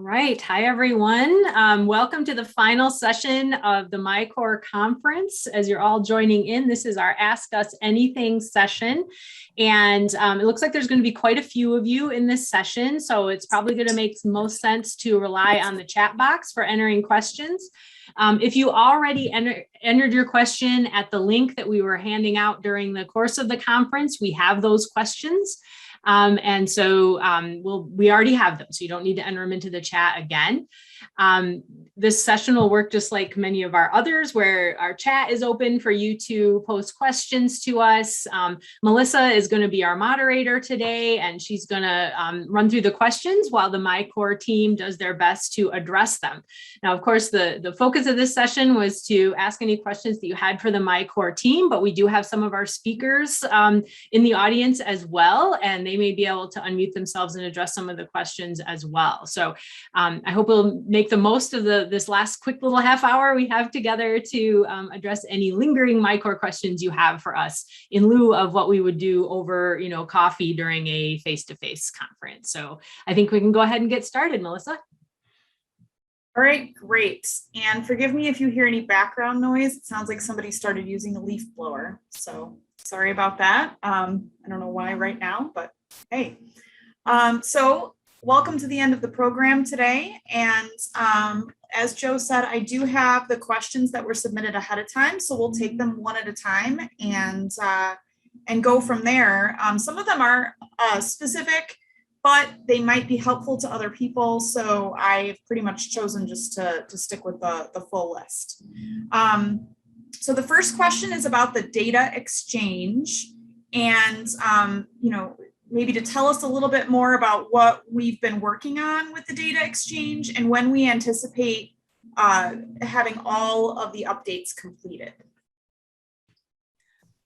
right. Hi, everyone. Welcome to the final session of the MiCorps conference. As you're all joining in, this is our Ask Us Anything session. And it looks like there's going to be quite a few of you in this session. So it's probably going to make most sense to rely on the chat box for entering questions. If you already entered your question at the link that we were handing out during the course of the conference, we have those questions. And so we already have them, so you don't need to enter them into the chat again. This session will work just like many of our others, where our chat is open for you to post questions to us. Melissa is going to be our moderator today, and she's going to run through the questions while the MiCorps team does their best to address them. Now, of course, the focus of this session was to ask any questions that you had for the MiCorps team, but we do have some of our speakers in the audience as well, and they may be able to unmute themselves and address some of the questions as well. So I hope we'll make the most of this last quick little half hour we have together to address any lingering MiCorps questions you have for us in lieu of what we would do over, coffee during a face-to-face conference. So I think we can go ahead and get started, Melissa. All right, great. And forgive me if you hear any background noise. It sounds like somebody started using a leaf blower. So sorry about that. I don't know why right now, but hey. So welcome to the end of the program today. And as Joe said, I do have the questions that were submitted ahead of time. So we'll take them one at a time and go from there. Some of them are specific, but they might be helpful to other people. So I've pretty much chosen just to stick with the full list. So the first question is about the data exchange, and maybe to tell us a little bit more about what we've been working on with the data exchange and when we anticipate having all of the updates completed.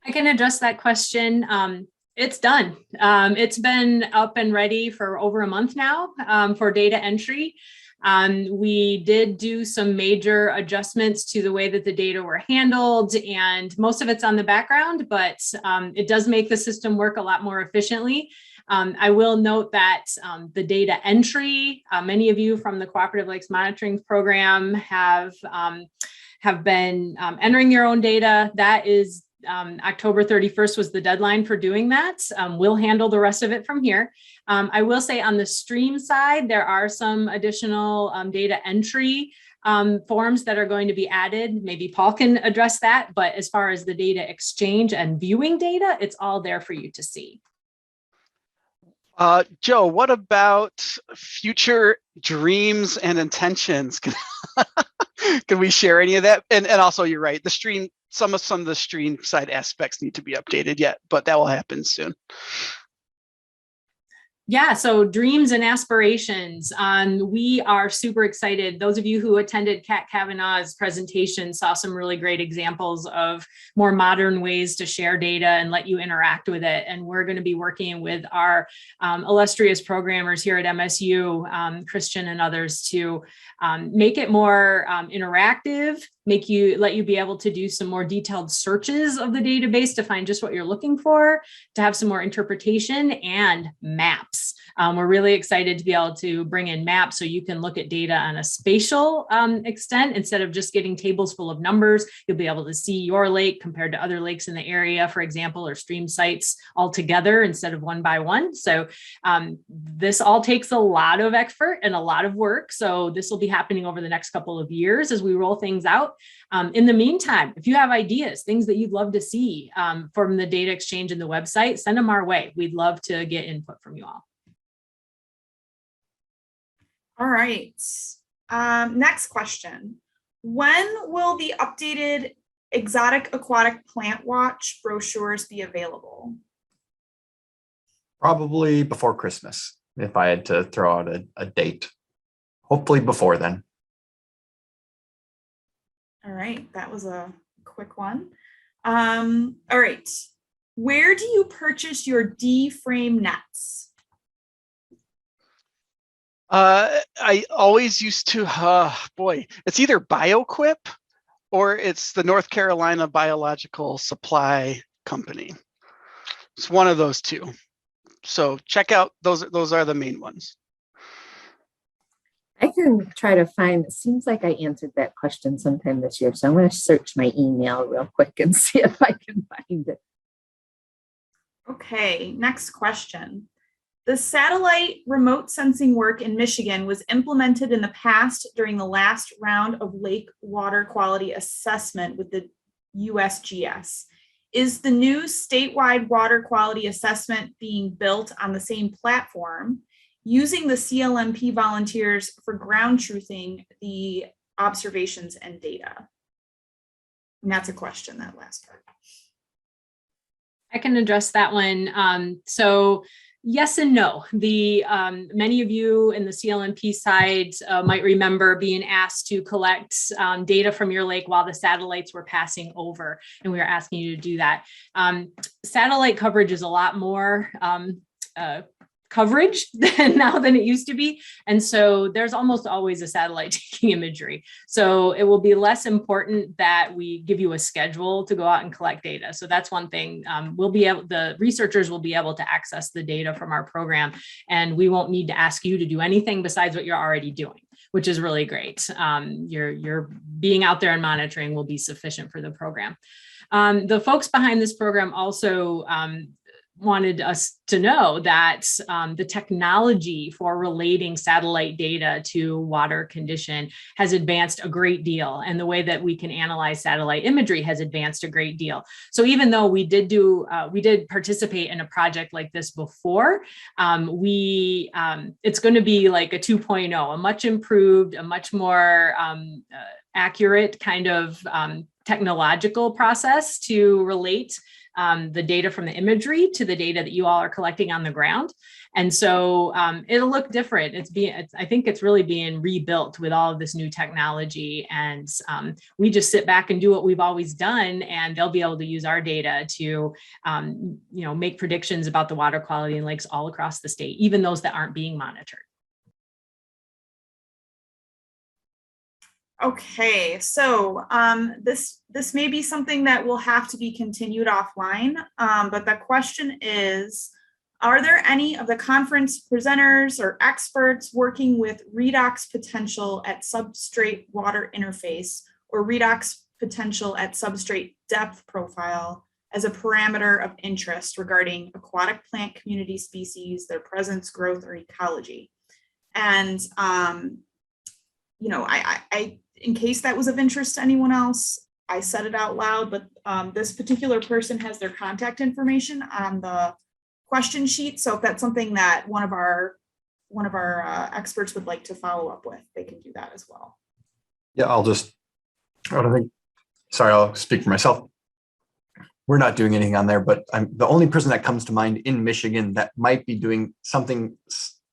I can address that question. It's done. It's been up and ready for over a month now for data entry. We did do some major adjustments to the way that the data were handled, and most of it's on the background, but it does make the system work a lot more efficiently. I will note that the data entry, many of you from the Cooperative Lakes Monitoring Program have been entering your own data. That is October 31st was the deadline for doing that. We'll handle the rest of it from here. I will say on the stream side, there are some additional data entry forms that are going to be added. Maybe Paul can address that, but as far as the data exchange and viewing data, it's all there for you to see. Joe, what about future dreams and intentions? Can we share any of that? And also, you're right, the stream, some of the stream side aspects need to be updated yet, but that will happen soon. Yeah, so dreams and aspirations. We are super excited. Those of you who attended Kat Kavanaugh's presentation saw some really great examples of more modern ways to share data and let you interact with it. And we're going to be working with our illustrious programmers here at MSU, Christian and others, to make it more interactive, let you be able to do some more detailed searches of the database to find just what you're looking for, to have some more interpretation and maps. We're really excited to be able to bring in maps so you can look at data on a spatial extent instead of just getting tables full of numbers. You'll be able to see your lake compared to other lakes in the area, for example, or stream sites all together instead of one by one. So this all takes a lot of effort and a lot of work. So this will be happening over the next couple of years as we roll things out. In the meantime, if you have ideas, things that you'd love to see from the data exchange and the website, send them our way. We'd love to get input from you all. All right. Next question. When will the updated Exotic Aquatic Plant Watch brochures be available? Probably before Christmas, if I had to throw out a date. Hopefully before then. All right, that was a quick one. All right, where do you purchase your Dframe nets? I always used to, it's either BioQuip or it's the North Carolina Biological Supply Company. It's one of those two. So check out those are the main ones. I can try to find, it seems like I answered that question sometime this year. So I'm going to search my email real quick and see if I can find it. Okay, next question. The satellite remote sensing work in Michigan was implemented in the past during the last round of lake water quality assessment with the USGS. Is the new statewide water quality assessment being built on the same platform, using the CLMP volunteers for ground truthing the observations and data? And that's a question, that last part. I can address that one. So yes and no. The many of you in the CLMP side might remember being asked to collect data from your lake while the satellites were passing over, and we were asking you to do that. Satellite coverage is a lot more coverage than it used to be. And so there's almost always a satellite taking imagery. So it will be less important that we give you a schedule to go out and collect data. So that's one thing. The researchers will be able to access the data from our program, and we won't need to ask you to do anything besides what you're already doing, which is really great. Your being out there and monitoring will be sufficient for the program. The folks behind this program also wanted us to know that the technology for relating satellite data to water condition has advanced a great deal, and the way that we can analyze satellite imagery has advanced a great deal. So even though we did participate in a project like this before, it's going to be like a 2.0, a much improved, a much more accurate kind of technological process to relate the data from the imagery to the data that you all are collecting on the ground. And so it'll look different. I think it's really being rebuilt with all of this new technology. And we just sit back and do what we've always done, and they'll be able to use our data to make predictions about the water quality in lakes all across the state, even those that aren't being monitored. Okay, so this may be something that will have to be continued offline, but the question is, are there any of the conference presenters or experts working with redox potential at substrate water interface or redox potential at substrate depth profile as a parameter of interest regarding aquatic plant community species, their presence, growth, or ecology? And I in case that was of interest to anyone else, I said it out loud, but this particular person has their contact information on the question sheet. So if that's something that one of our experts would like to follow up with, they can do that as well. Yeah, I'll speak for myself. We're not doing anything on there, but I'm the only person that comes to mind in Michigan that might be doing something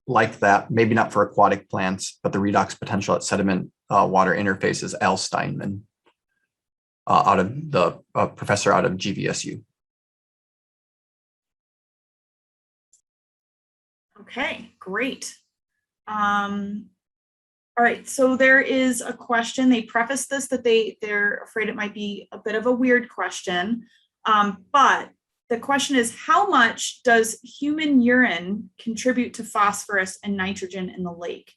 like that, maybe not for aquatic plants, but the redox potential at sediment water interface is Al Steinman, out of the professor out of GVSU. Okay, great. All right, so there is a question. They preface this that they're afraid it might be a bit of a weird question, but the question is, how much does human urine contribute to phosphorus and nitrogen in the lake?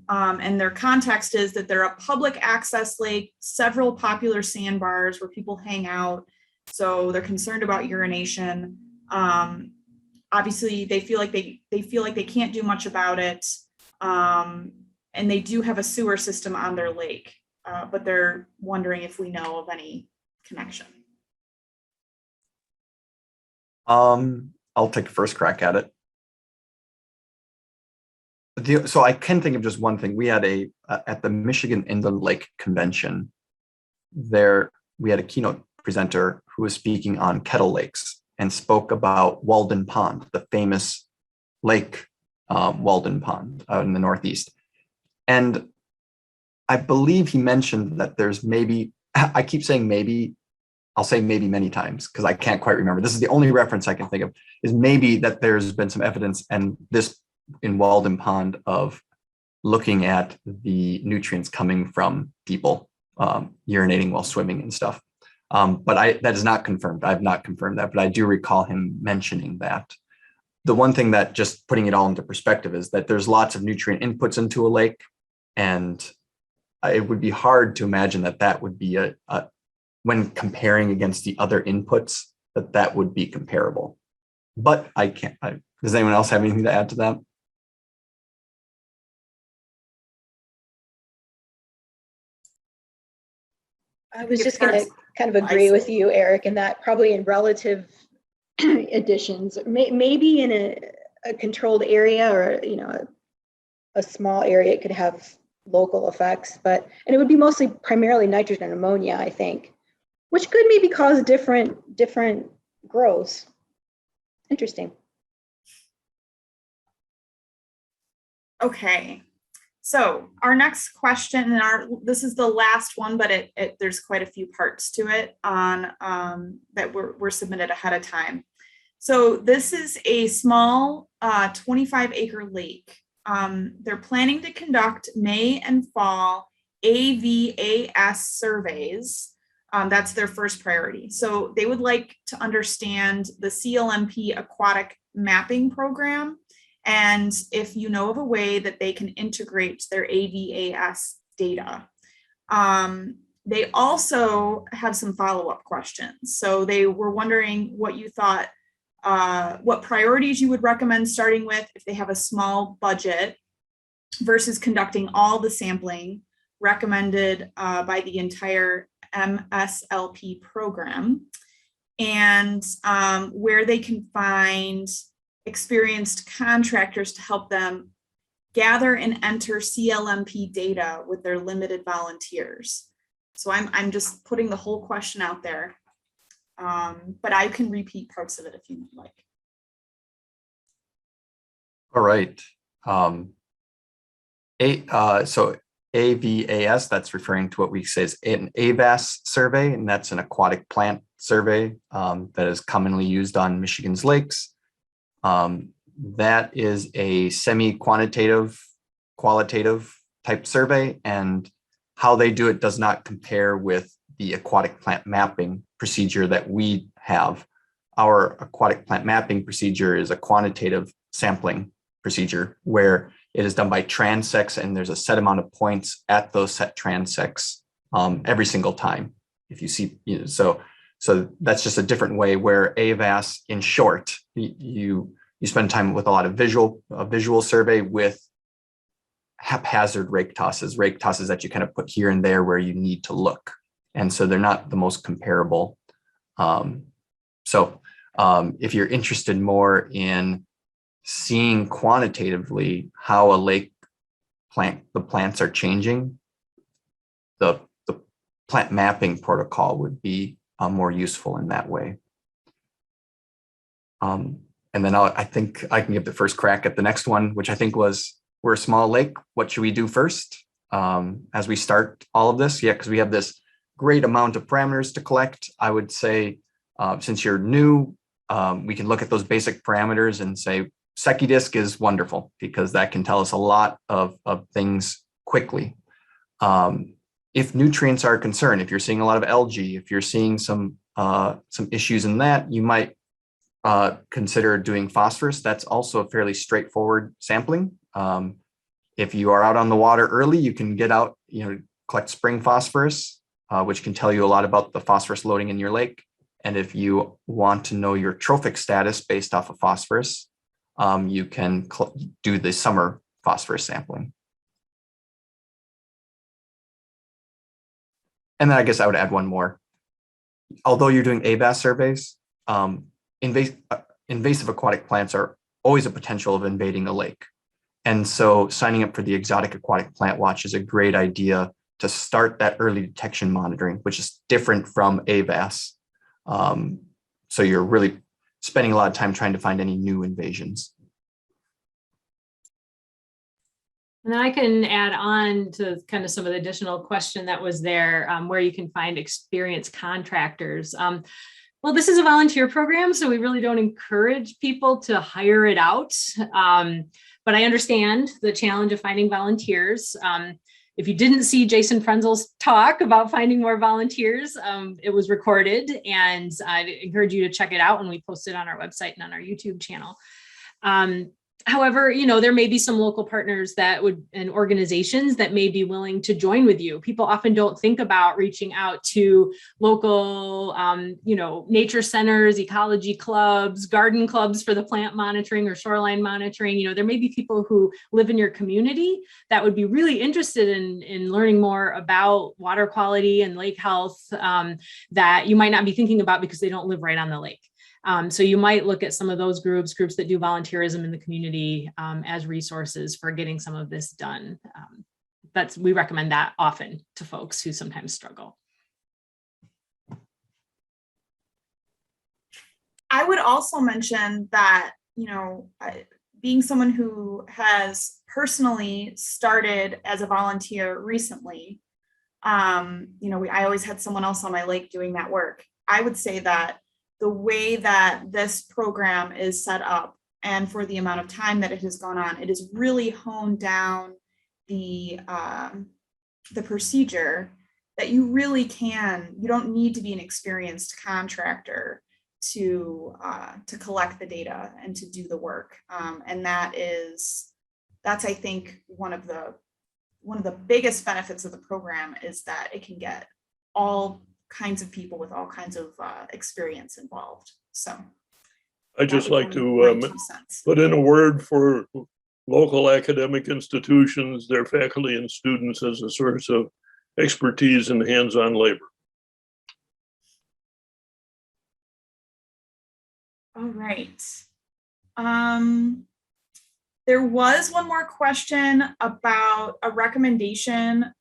And their context is that they're a public access lake, several popular sandbars where people hang out. So they're concerned about urination. Obviously, they feel like they can't do much about it. And they do have a sewer system on their lake, but they're wondering if we know of any connection. I'll take a first crack at it. So I can think of just one thing. We had at the Michigan Inland Lake Convention, we had a keynote presenter who was speaking on kettle lakes and spoke about Walden Pond, the famous lake, Walden Pond out in the Northeast. And I believe he mentioned that there's maybe, I keep saying maybe, I'll say maybe many times because I can't quite remember. This is the only reference I can think of, is maybe that there's been some evidence and this in Walden Pond of looking at the nutrients coming from people urinating while swimming and stuff. But that is not confirmed. I've not confirmed that, but I do recall him mentioning that. The one thing that, just putting it all into perspective, is that there's lots of nutrient inputs into a lake. And it would be hard to imagine that that would be when comparing against the other inputs, that would be comparable. But I can't, does anyone else have anything to add to that? I was just going to kind of agree with you, Eric, in that probably in relative additions, maybe in a controlled area or, you know, a small area, it could have local effects, and it would be mostly primarily nitrogen and ammonia, I think, which could maybe cause different growths. Interesting. Okay, so our next question, and this is the last one, but there's quite a few parts to it on that were submitted ahead of time. So this is a small 25-acre lake. They're planning to conduct May and fall AVAS surveys. That's their first priority. So they would like to understand the CLMP Aquatic mapping program, and if you know of a way that they can integrate their AVAS data. They also have some follow-up questions. So they were wondering what you thought, what priorities you would recommend starting with if they have a small budget versus conducting all the sampling recommended by the entire MSLP program, and where they can find experienced contractors to help them gather and enter CLMP data with their limited volunteers. So I'm just putting the whole question out there, but I can repeat parts of it if you'd like. All right. So AVAS, that's referring to what we say is an AVAS survey, and that's an aquatic plant survey that is commonly used on Michigan's lakes. That is a semi-quantitative, qualitative type survey, and how they do it does not compare with the aquatic plant mapping procedure that we have. Our aquatic plant mapping procedure is a quantitative sampling procedure where it is done by transects, and there's a set amount of points at those set transects every single time. If you see, so that's just a different way. Where AVAS, in short, you spend time with a lot of visual survey with haphazard rake tosses that you kind of put here and there where you need to look, and so they're not the most comparable. If you're interested more in seeing quantitatively how the plants are changing, the plant mapping protocol would be more useful in that way. And then I think I can give the first crack at the next one, which I think was, we're a small lake, what should we do first as we start all of this? Yeah, because we have this great amount of parameters to collect. I would say, since you're new, we can look at those basic parameters and say, SecuDisc is wonderful because that can tell us a lot of things quickly. If nutrients are a concern, if you're seeing a lot of algae, if you're seeing some issues in that, you might consider doing phosphorus. That's also a fairly straightforward sampling. If you are out on the water early, you can get out, collect spring phosphorus, which can tell you a lot about the phosphorus loading in your lake. And if you want to know your trophic status based off of phosphorus, you can do the summer phosphorus sampling. And then I guess I would add one more. Although you're doing AVAS surveys, invasive aquatic plants are always a potential of invading a lake. And so signing up for the Exotic Aquatic Plant Watch is a great idea to start that early detection monitoring, which is different from AVAS. So you're really spending a lot of time trying to find any new invasions. And then I can add on to kind of some of the additional question that was there, where you can find experienced contractors. Well, this is a volunteer program, so we really don't encourage people to hire it out. But I understand the challenge of finding volunteers. If you didn't see Jason Frenzel's talk about finding more volunteers, it was recorded, and I'd encourage you to check it out when we post it on our website and on our YouTube channel. However, there may be some local partners and organizations that may be willing to join with you. People often don't think about reaching out to local, nature centers, ecology clubs, garden clubs for the plant monitoring or shoreline monitoring. There may be people who live in your community that would be really interested in learning more about water quality and lake health that you might not be thinking about because they don't live right on the lake. So you might look at some of those groups that do volunteerism in the community as resources for getting some of this done. We recommend that often to folks who sometimes struggle. I would also mention that, being someone who has personally started as a volunteer recently, I always had someone else on my lake doing that work. I would say that the way that this program is set up and for the amount of time that it has gone on, it has really honed down the procedure that you don't need to be an experienced contractor to collect the data and to do the work. And that's, I think, one of the biggest benefits of the program is that it can get all kinds of people with all kinds of experience involved. So I'd just like to put in a word for local academic institutions, their faculty and students as a source of expertise and hands-on labor. All right. There was one more question about a recommendation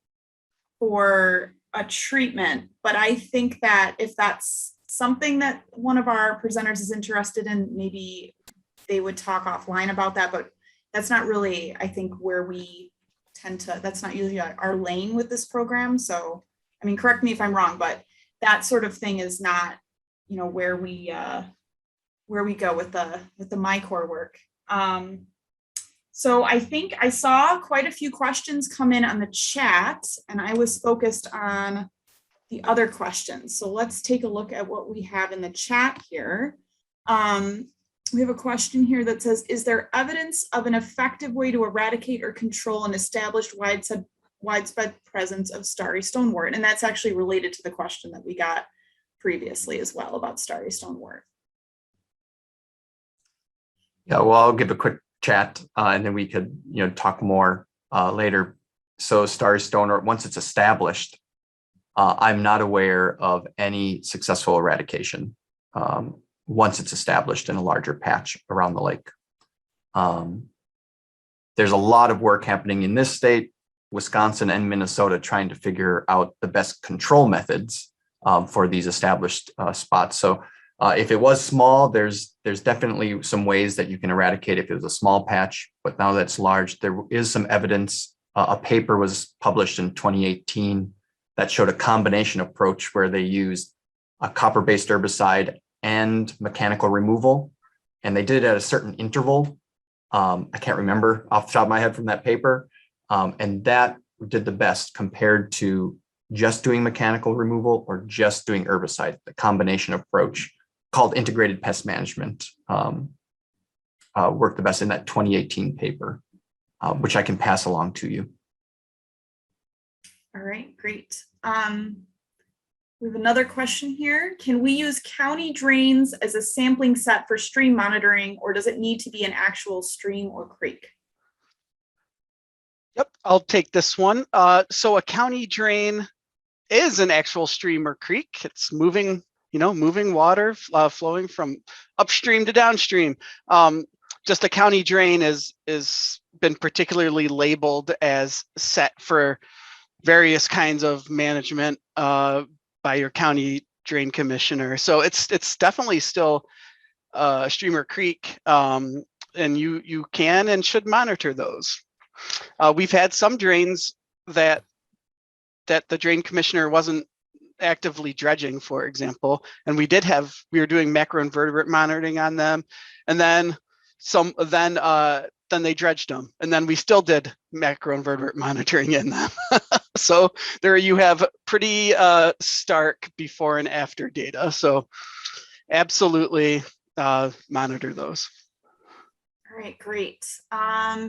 for a treatment, but I think that if that's something that one of our presenters is interested in, maybe they would talk offline about that, but that's not really, I think, where we that's not usually our lane with this program. So, correct me if I'm wrong, but that sort of thing is not, where we go with the MiCorps work. So I think I saw quite a few questions come in on the chat, and I was focused on the other questions. So let's take a look at what we have in the chat here. We have a question here that says, is there evidence of an effective way to eradicate or control an established widespread presence of starry stonewort? And that's actually related to the question that we got previously as well about starry stonewort. Yeah, well, I'll give a quick chat and then we could talk more later. So starry stonewort, once it's established, I'm not aware of any successful eradication once it's established in a larger patch around the lake. There's a lot of work happening in this state, Wisconsin and Minnesota, trying to figure out the best control methods for these established spots. So if it was small, there's definitely some ways that you can eradicate if it was a small patch, but now that's large. There is some evidence. A paper was published in 2018 that showed a combination approach where they used a copper-based herbicide and mechanical removal, and they did it at a certain interval. I can't remember off the top of my head from that paper, and that did the best compared to just doing mechanical removal or just doing herbicide. The combination approach called integrated pest management worked the best in that 2018 paper, which I can pass along to you. All right, great. We have another question here. Can we use county drains as a sampling set for stream monitoring, or does it need to be an actual stream or creek? Yep, I'll take this one. So a county drain is an actual stream or creek. It's moving, moving water flowing from upstream to downstream. Just a county drain is been particularly labeled as set for various kinds of management by your county drain commissioner. So it's definitely still a stream or creek, and you can and should monitor those. We've had some drains that the drain commissioner wasn't actively dredging, for example, and we were doing macroinvertebrate monitoring on them, and then they dredged them, and then we still did macroinvertebrate monitoring in them. So there you have pretty stark before and after data. So absolutely monitor those. All All right, great.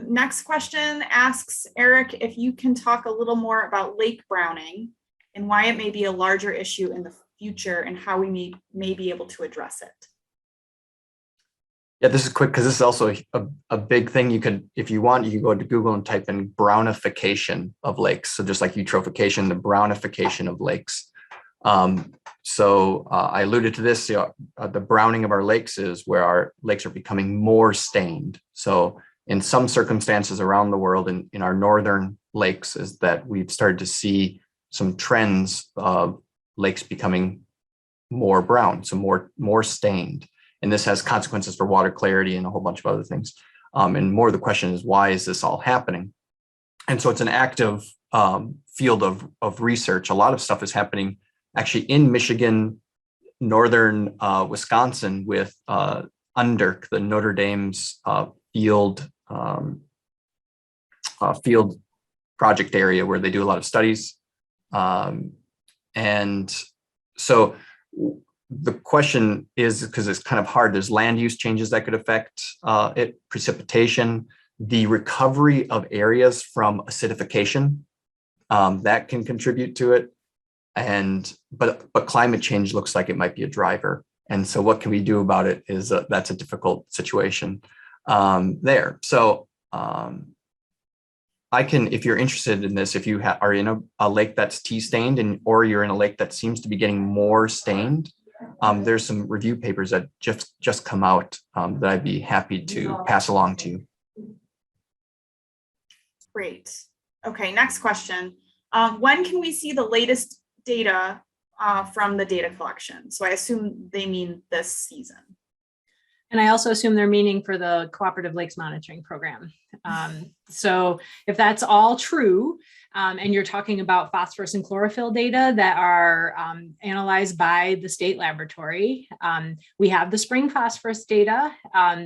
Next question asks Eric if you can talk a little more about lake browning and why it may be a larger issue in the future and how we may be able to address it. Yeah, this is quick because this is also a big thing. You could, if you want, you can go to Google and type in brownification of lakes. So just like eutrophication, the brownification of lakes. I alluded to this, the browning of our lakes is where our lakes are becoming more stained. So in some circumstances around the world, in our northern lakes, is that we've started to see some trends of lakes becoming more brown, so more stained. And this has consequences for water clarity and a whole bunch of other things. And more the question is, why is this all happening? And so it's an active field of research. A lot of stuff is happening actually in Michigan, northern Wisconsin with UNDERC, the Notre Dame's field project area where they do a lot of studies. And so the question is, because it's kind of hard, there's land use changes that could affect it, precipitation, the recovery of areas from acidification, that can contribute to it. But climate change looks like it might be a driver. And so what can we do about it is that's a difficult situation there. So I can, if you're interested in this, if you are in a lake that's tea stained or you're in a lake that seems to be getting more stained, there's some review papers that just come out that I'd be happy to pass along to you. Great. Okay, next question. When can we see the latest data from the data collection? So I assume they mean this season. And I also assume they're meaning for the Cooperative Lakes Monitoring Program. So if that's all true, and you're talking about phosphorus and chlorophyll data that are analyzed by the state laboratory, we have the spring phosphorus data.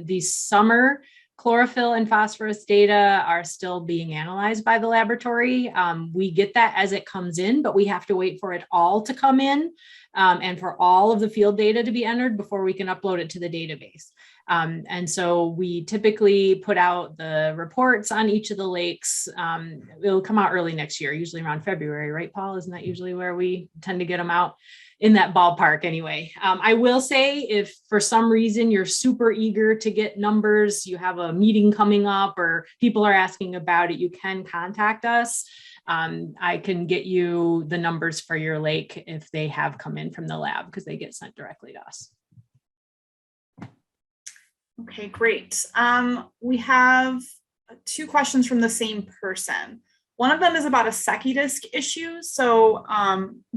The summer chlorophyll and phosphorus data are still being analyzed by the laboratory. We get that as it comes in, but we have to wait for it all to come in and for all of the field data to be entered before we can upload it to the database. And so we typically put out the reports on each of the lakes. It'll come out early next year, usually around February, right, Paul? Isn't that usually where we tend to get them out? In that ballpark anyway. I will say, if for some reason you're super eager to get numbers, you have a meeting coming up or people are asking about it, you can contact us. I can get you the numbers for your lake if they have come in from the lab, because they get sent directly to us. Okay, great. We have two questions from the same person. One of them is about a SecuDisc issue. So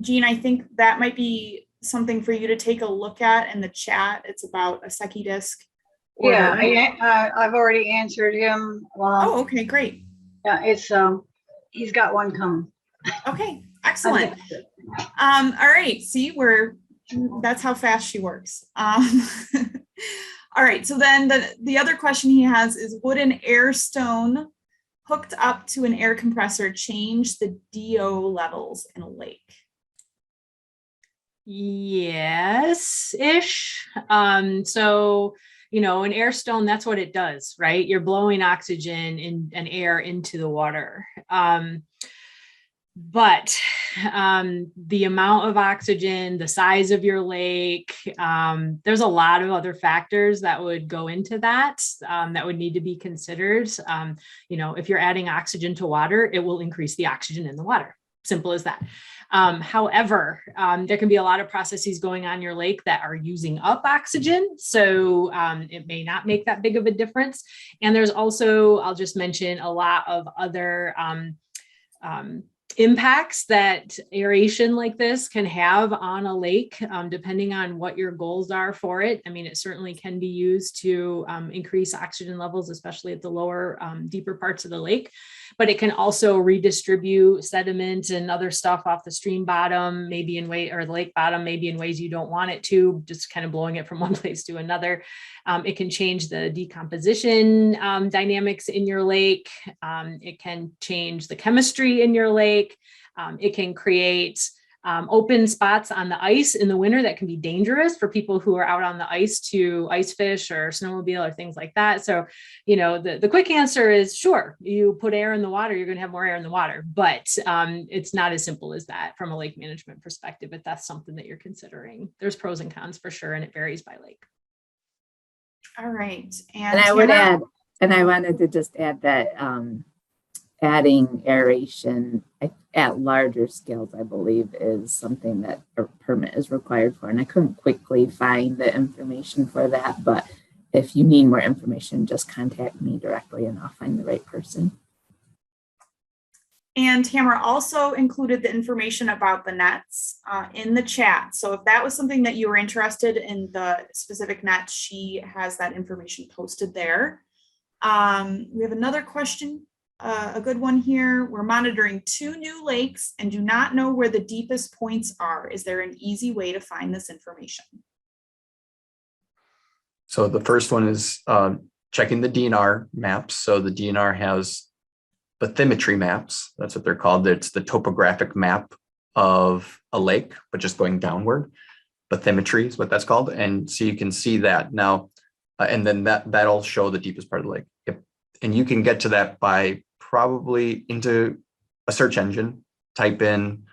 Jean, I think that might be something for you to take a look at in the chat. It's about a SecuDisc. Yeah, I've already answered him. Oh, okay, great. Yeah, it's he's got one coming. Okay, excellent. All right, see, that's how fast she works. All right, so then the other question he has is, would an air stone hooked up to an air compressor change the DO levels in a lake? Yes-ish. So, an air stone, that's what it does, right? You're blowing oxygen and air into the water. But the amount of oxygen, the size of your lake, there's a lot of other factors that would go into that, that would need to be considered. If you're adding oxygen to water, it will increase the oxygen in the water. Simple as that. However, there can be a lot of processes going on in your lake that are using up oxygen. So it may not make that big of a difference. And there's also, I'll just mention, a lot of other impacts that aeration like this can have on a lake, depending on what your goals are for it. I mean, it certainly can be used to increase oxygen levels, especially at the lower, deeper parts of the lake. But it can also redistribute sediment and other stuff off the stream bottom, maybe in way, or the lake bottom, maybe in ways you don't want it to, just kind of blowing it from one place to another. It can change the decomposition dynamics in your lake. It can change the chemistry in your lake. It can create open spots on the ice in the winter that can be dangerous for people who are out on the ice to ice fish or snowmobile or things like that. So, you know, the quick answer is sure, you put air in the water, you're going to have more air in the water, but it's not as simple as that from a lake management perspective, if that's something that you're considering. There's pros and cons for sure, and it varies by lake. All right. And I would add, and I wanted to just add that adding aeration at larger scales, I believe, is something that a permit is required for. And I couldn't quickly find the information for that, but if you need more information, just contact me directly and I'll find the right person. And Tamara also included the information about the nets in the chat. So if that was something that you were interested in, the specific nets, she has that information posted there. We have another question, a good one here. We're monitoring 2 new lakes and do not know where the deepest points are. Is there an easy way to find this information? So the first one is checking the DNR maps. So the DNR has bathymetry maps. That's what they're called. It's the topographic map of a lake, but just going downward. Bathymetry is what that's called. And so you can see that now, and then that'll show the deepest part of the lake. Yep. And you can get to that by probably into a search engine, type in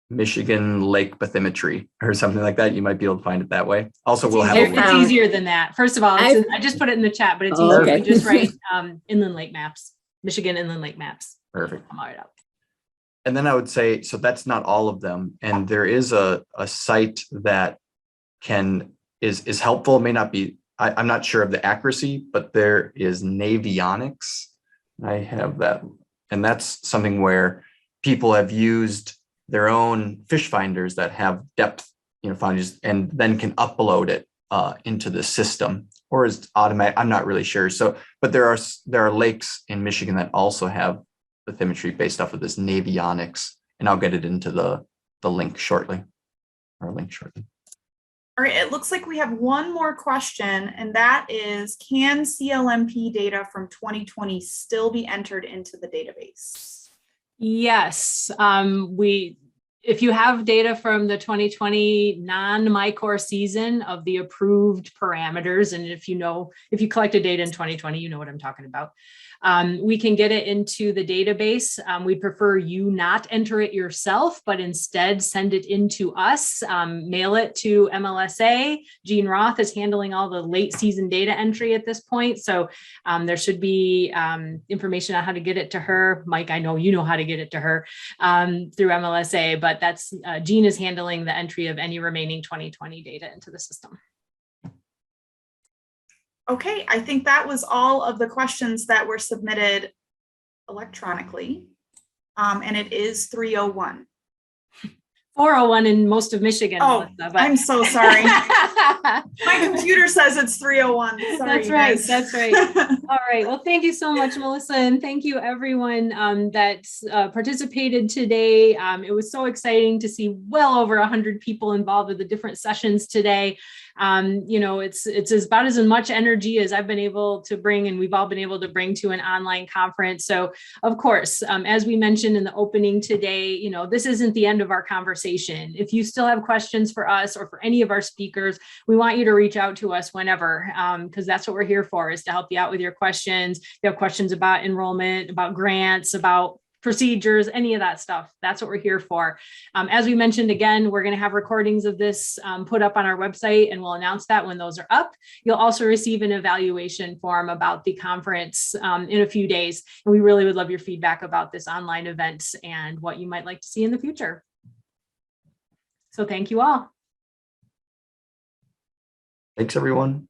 Michigan Lake bathymetry or something like that. You might be able to find it that way. Also, we'll have it's easier than that. First of all, I just put it in the chat, but it's easier. Okay. You just write inland lake maps, Michigan inland lake maps. Perfect. Come right up. And then I would say, so that's not all of them. And there is a site that is helpful. It may not be, I'm not sure of the accuracy, but there is Navionics. I have that. And that's something where people have used their own fish finders that have depth, finders, and then can upload it into the system, or is automatic. I'm not really sure. So, but there are lakes in Michigan that also have bathymetry based off of this Navionics, and I'll get it into the link shortly, or link shortly. All right, it looks like we have one more question, and that is, can CLMP data from 2020 still be entered into the database? Yes, if you have data from the 2020 non-MiCorps season of the approved parameters, and if you collected data in 2020, you know what I'm talking about. We can get it into the database. We prefer you not enter it yourself, but instead send it into us, mail it to MLSA. Jean Roth is handling all the late season data entry at this point. So there should be information on how to get it to her. Mike, I know you know how to get it to her through MLSA, but that's Jean is handling the entry of any remaining 2020 data into the system. Okay, I think that was all of the questions that were submitted electronically. And it is 3:01. 4:01 in most of Michigan. Oh, Melissa, but... I'm so sorry. My computer says it's 3:01. Sorry, that's right. That's right. All right. Well, thank you so much, Melissa. And thank you everyone that participated today. It was so exciting to see well over 100 people involved with the different sessions today. It's about as much energy as I've been able to bring, and we've all been able to bring to an online conference. So of course, as we mentioned in the opening today, this isn't the end of our conversation. If you still have questions for us or for any of our speakers, we want you to reach out to us whenever, because that's what we're here for, is to help you out with your questions. If you have questions about enrollment, about grants, about procedures, any of that stuff, that's what we're here for. As we mentioned, again, we're going to have recordings of this put up on our website, and we'll announce that when those are up. You'll also receive an evaluation form about the conference in a few days. And we really would love your feedback about this online event and what you might like to see in the future. So thank you all. Thanks, everyone.